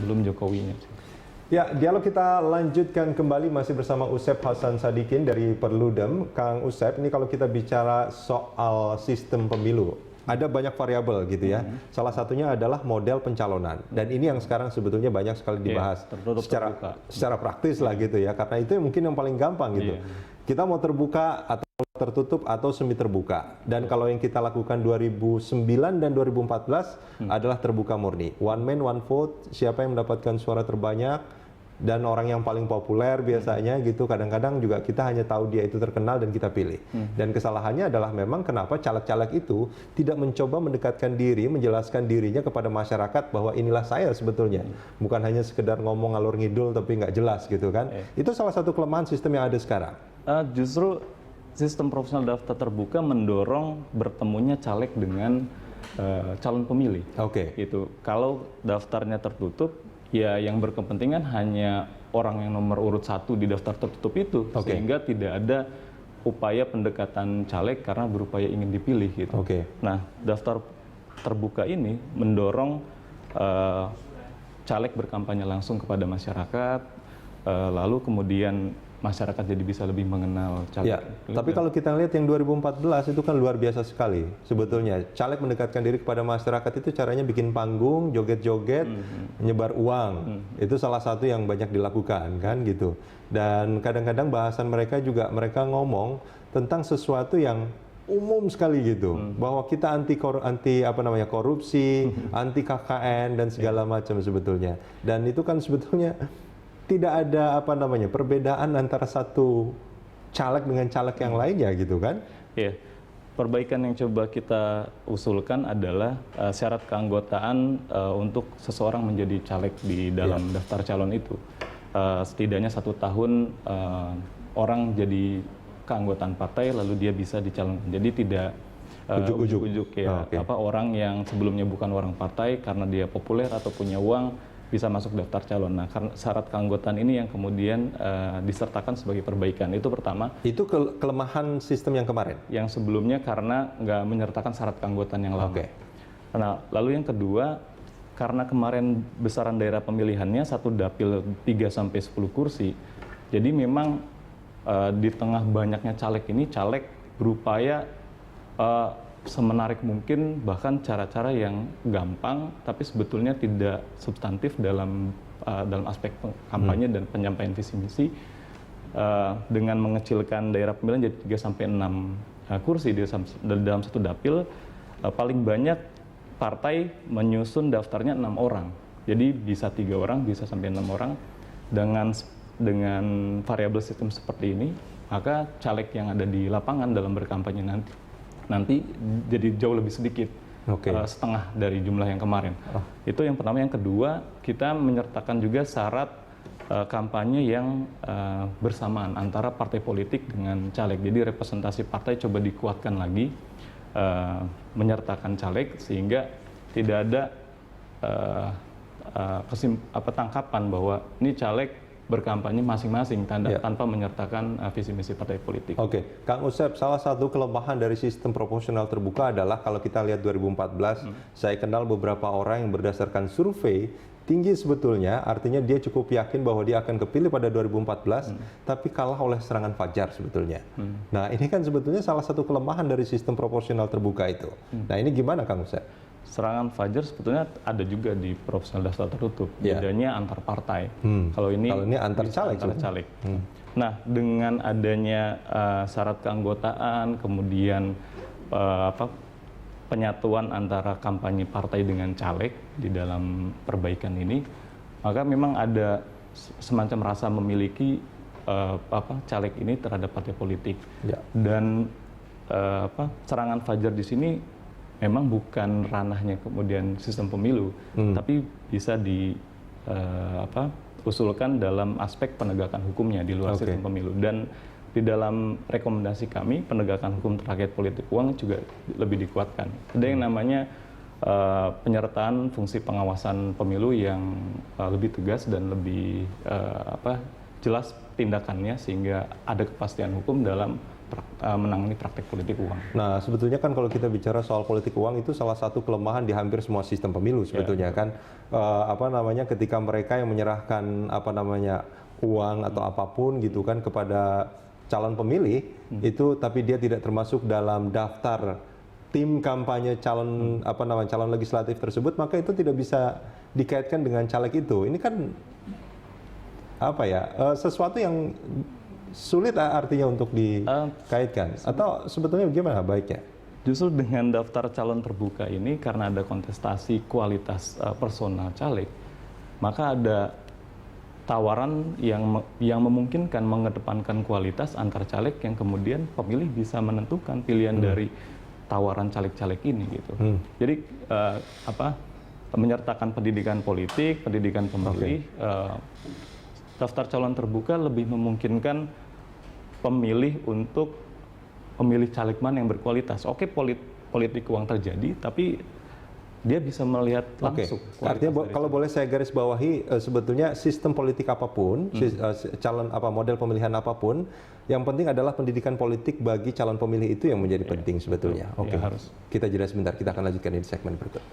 sebelum Jokowinya. Ya, dialog kita lanjutkan kembali masih bersama Usep Hasan Sadikin dari Perludem. Kang Usep, ini kalau kita bicara soal sistem pemilu, ada banyak variabel gitu ya. Salah satunya adalah model pencalonan. Dan ini yang sekarang sebetulnya banyak sekali dibahas secara praktis lah gitu ya. Karena itu mungkin yang paling gampang gitu. Kita mau terbuka atau tertutup atau semi terbuka. Dan kalau yang kita lakukan 2009 dan 2014 adalah terbuka murni. One man, one vote, siapa yang mendapatkan suara terbanyak dan orang yang paling populer biasanya gitu. Kadang-kadang juga kita hanya tahu dia itu terkenal dan kita pilih. Dan kesalahannya adalah memang kenapa caleg-caleg itu tidak mencoba mendekatkan diri, menjelaskan dirinya kepada masyarakat bahwa inilah saya sebetulnya. Bukan hanya sekedar ngomong ngalur ngidul tapi nggak jelas gitu kan. Itu salah satu kelemahan sistem yang ada sekarang. Justru sistem proporsional daftar terbuka mendorong bertemunya caleg dengan calon pemilih. Gitu. Kalau daftarnya tertutup, ya yang berkepentingan hanya orang yang nomor urut 1 di daftar tertutup itu, sehingga tidak ada upaya pendekatan caleg karena berupaya ingin dipilih gitu. Nah, daftar terbuka ini mendorong caleg berkampanye langsung kepada masyarakat, lalu kemudian masyarakat jadi bisa lebih mengenal caleg. Ya, tapi kalau kita lihat yang 2014 itu kan luar biasa sekali sebetulnya. Caleg mendekatkan diri kepada masyarakat itu caranya bikin panggung, joget-joget, menyebar uang. Itu salah satu yang banyak dilakukan kan gitu. Dan kadang-kadang bahasan mereka juga mereka ngomong tentang sesuatu yang umum sekali gitu, bahwa kita anti korupsi, anti KKN dan segala macam sebetulnya. Dan itu kan sebetulnya tidak ada perbedaan antara satu caleg dengan caleg yang lainnya gitu kan? Iya. Perbaikan yang coba kita usulkan adalah syarat keanggotaan untuk seseorang menjadi caleg di dalam daftar calon itu. Setidaknya 1 tahun orang jadi keanggotaan partai lalu dia bisa dicalonkan. Jadi tidak ujuk-ujuk ya. Orang yang sebelumnya bukan orang partai karena dia populer atau punya uang bisa masuk daftar calon. Nah, karena syarat keanggotaan ini yang kemudian disertakan sebagai perbaikan. Itu pertama. Itu kelemahan sistem yang kemarin? Yang sebelumnya karena nggak menyertakan syarat keanggotaan yang lama. Nah, lalu yang kedua, karena kemarin besaran daerah pemilihannya satu dapil 3-10 kursi. Jadi memang di tengah banyaknya caleg ini, caleg berupaya semenarik mungkin, bahkan cara-cara yang gampang tapi sebetulnya tidak substantif dalam aspek kampanye dan penyampaian visi misi, dengan mengecilkan daerah pemilihan jadi 3-6 kursi dalam satu dapil. Paling banyak partai menyusun daftarnya 6 orang, jadi bisa 3 orang, bisa sampai 6 orang. Dengan variabel sistem seperti ini, maka caleg yang ada di lapangan dalam berkampanye nanti jadi jauh lebih sedikit, setengah dari jumlah yang kemarin. Itu yang pertama. Yang kedua, kita menyertakan juga syarat kampanye yang bersamaan antara partai politik dengan caleg. Jadi representasi partai coba dikuatkan lagi, menyertakan caleg sehingga tidak ada tangkapan bahwa ini caleg berkampanye masing-masing tanpa menyertakan visi misi partai politik. Kang Usep, salah satu kelemahan dari sistem proporsional terbuka adalah kalau kita lihat 2014, saya kenal beberapa orang yang berdasarkan survei tinggi sebetulnya, artinya dia cukup yakin bahwa dia akan kepilih pada 2014, tapi kalah oleh serangan fajar sebetulnya. Nah, ini kan sebetulnya salah satu kelemahan dari sistem proporsional terbuka itu. Nah, ini gimana Kang Usep? Serangan fajar sebetulnya ada juga di proporsional daftar tertutup, bedanya antar partai. Kalau ini antar caleg. Nah, dengan adanya syarat keanggotaan, kemudian penyatuan antara kampanye partai dengan caleg di dalam perbaikan ini, maka memang ada semacam rasa memiliki caleg ini terhadap partai politik. Dan serangan fajar di sini memang bukan ranahnya kemudian sistem pemilu, tapi bisa usulkan dalam aspek penegakan hukumnya di luar sistem pemilu. Dan di dalam rekomendasi kami, penegakan hukum terkait politik uang juga lebih dikuatkan. Ada yang namanya penyertaan fungsi pengawasan pemilu yang lebih tegas dan lebih jelas tindakannya, sehingga ada kepastian hukum dalam menangani praktek politik uang. Nah, sebetulnya kan kalau kita bicara soal politik uang itu salah satu kelemahan di hampir semua sistem pemilu sebetulnya kan ketika mereka yang menyerahkan uang atau apapun gitu kan kepada calon pemilih itu tapi dia tidak termasuk dalam daftar tim kampanye calon calon legislatif tersebut, maka itu tidak bisa dikaitkan dengan caleg itu. Ini kan sesuatu yang sulit artinya untuk dikaitkan, atau sebetulnya bagaimana baiknya? Justru dengan daftar calon terbuka ini karena ada kontestasi kualitas personal caleg, maka ada tawaran yang memungkinkan mengedepankan kualitas antar caleg yang kemudian pemilih bisa menentukan pilihan dari tawaran caleg-caleg ini gitu. Jadi menyertakan pendidikan politik, pendidikan pemilih, daftar calon terbuka lebih memungkinkan pemilih untuk memilih caleg mana yang berkualitas. Oke, politik uang terjadi, tapi dia bisa melihat langsung. Artinya kalau boleh saya garis bawahi, sebetulnya sistem politik apapun, model pemilihan apapun, yang penting adalah pendidikan politik bagi calon pemilih itu yang menjadi penting sebetulnya. Oke, harus. Kita jeda sebentar, kita akan lanjutkan di segmen berikut.